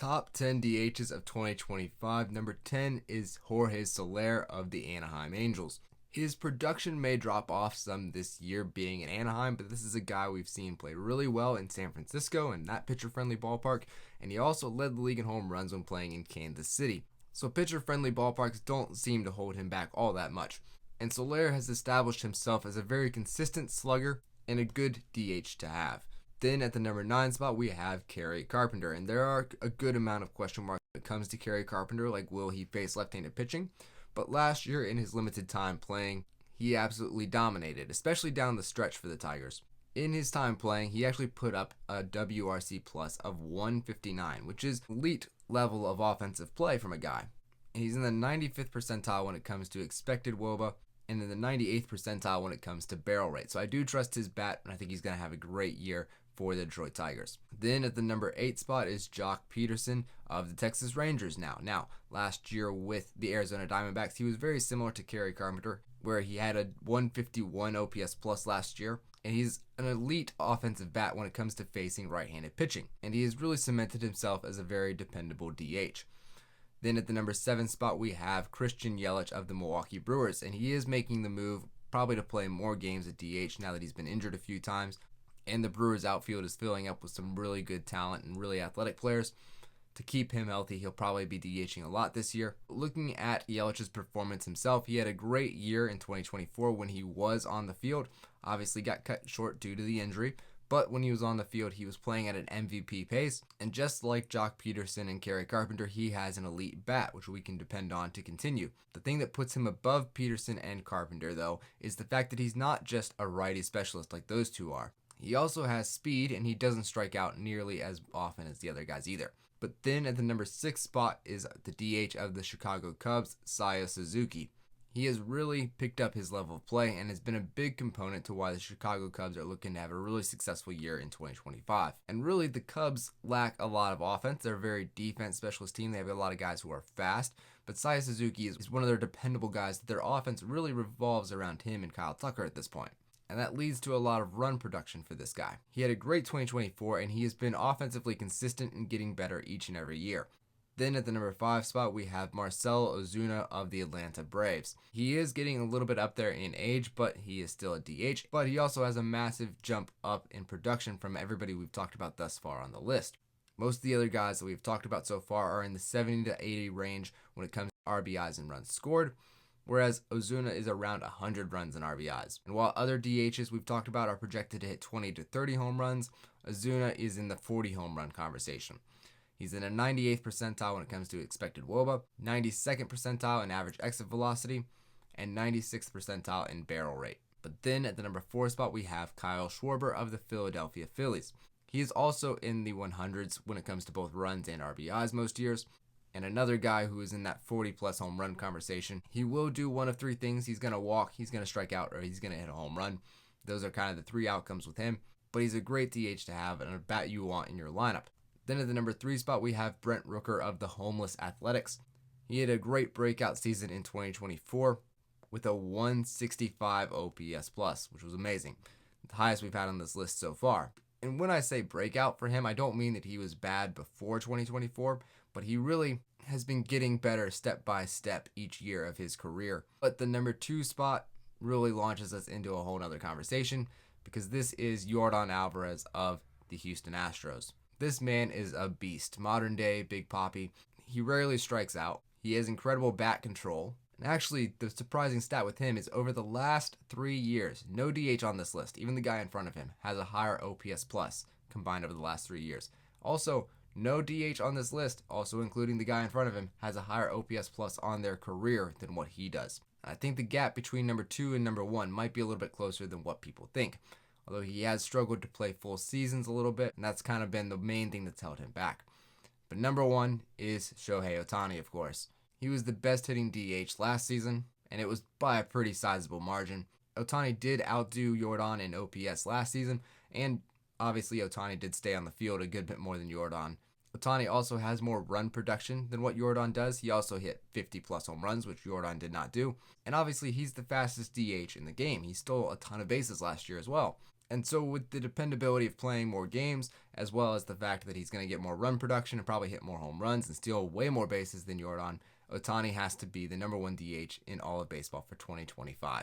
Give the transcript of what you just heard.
Top 10 DHs of 2025. Number 10 is Jorge Soler of the Anaheim Angels. His production may drop off some this year being in Anaheim, but this is a guy we've seen play really well in San Francisco and that pitcher-friendly ballpark, and he also led the league in home runs when playing in Kansas City. So pitcher-friendly ballparks don't seem to hold him back all that much. And Soler has established himself as a very consistent slugger and a good DH to have. Then at the number 9 spot, we have Kerry Carpenter, and there are a good amount of question marks when it comes to Kerry Carpenter, like will he face left-handed pitching? But last year, in his limited time playing, he absolutely dominated, especially down the stretch for the Tigers. In his time playing, he actually put up a WRC plus of 159, which is elite level of offensive play from a guy. And he's in the 95th percentile when it comes to expected WOBA, and in the 98th percentile when it comes to barrel rate. So I do trust his bat, and I think he's going to have a great year for the Detroit Tigers. Then at the number 8 spot is Joc Pederson of the Texas Rangers now. Last year with the Arizona Diamondbacks, he was very similar to Kerry Carpenter, where he had a 151 OPS plus last year, and he's an elite offensive bat when it comes to facing right-handed pitching, and he has really cemented himself as a very dependable DH. Then at the number 7 spot, we have Christian Yelich of the Milwaukee Brewers, and he is making the move probably to play more games at DH now that he's been injured a few times. And the Brewers outfield is filling up with some really good talent and really athletic players. To keep him healthy, he'll probably be DHing a lot this year. Looking at Yelich's performance himself, he had a great year in 2024 when he was on the field. Obviously got cut short due to the injury, but when he was on the field, he was playing at an MVP pace. And just like Joc Pederson and Kerry Carpenter, he has an elite bat, which we can depend on to continue. The thing that puts him above Pederson and Carpenter, though, is the fact that he's not just a righty specialist like those two are. He also has speed, and he doesn't strike out nearly as often as the other guys either. But then at the number 6 spot is the DH of the Chicago Cubs, Seiya Suzuki. He has really picked up his level of play and has been a big component to why the Chicago Cubs are looking to have a really successful year in 2025. And really, the Cubs lack a lot of offense. They're a very defense specialist team. They have a lot of guys who are fast, but Seiya Suzuki is one of their dependable guys. Their offense really revolves around him and Kyle Tucker at this point. And that leads to a lot of run production for this guy. He had a great 2024, and he has been offensively consistent and getting better each and every year. Then at the number 5 spot, we have Marcell Ozuna of the Atlanta Braves. He is getting a little bit up there in age, but he is still a DH. But he also has a massive jump up in production from everybody we've talked about thus far on the list. Most of the other guys that we've talked about so far are in the 70 to 80 range when it comes to RBIs and runs scored, whereas Ozuna is around 100 runs and RBIs. And while other DHs we've talked about are projected to hit 20 to 30 home runs, Ozuna is in the 40 home run conversation. He's in the 98th percentile when it comes to expected WOBA, 92nd percentile in average exit velocity, and 96th percentile in barrel rate. But then at the number 4 spot, we have Kyle Schwarber of the Philadelphia Phillies. He is also in the 100s when it comes to both runs and RBIs most years. And another guy who is in that 40-plus home run conversation. He will do one of 3 things. He's going to walk, he's going to strike out, or he's going to hit a home run. Those are kind of the 3 outcomes with him. But he's a great DH to have and a bat you want in your lineup. Then at the number 3 spot, we have Brent Rooker of the Homeless Athletics. He had a great breakout season in 2024 with a 165 OPS plus, which was amazing. The highest we've had on this list so far. And when I say breakout for him, I don't mean that he was bad before 2024, but he really has been getting better step by step each year of his career. But the number 2 spot really launches us into a whole nother conversation because this is Yordan Alvarez of the Houston Astros. This man is a beast, modern day Big Papi. He rarely strikes out. He has incredible bat control. And actually, the surprising stat with him is over the last 3 years, no DH on this list, even the guy in front of him, has a higher OPS plus combined over the last 3 years. Also, no DH on this list, also including the guy in front of him, has a higher OPS plus on their career than what he does. I think the gap between number 2 and number 1 might be a little bit closer than what people think. Although he has struggled to play full seasons a little bit, and that's kind of been the main thing that's held him back. But number 1 is Shohei Ohtani, of course. He was the best hitting DH last season, and it was by a pretty sizable margin. Ohtani did outdo Yordan in OPS last season, and obviously Ohtani did stay on the field a good bit more than Yordan. Ohtani also has more run production than what Yordan does. He also hit 50-plus home runs, which Yordan did not do. And obviously, he's the fastest DH in the game. He stole a ton of bases last year as well. And so, with the dependability of playing more games, as well as the fact that he's going to get more run production and probably hit more home runs and steal way more bases than Jordan, Ohtani has to be the number one DH in all of baseball for 2025.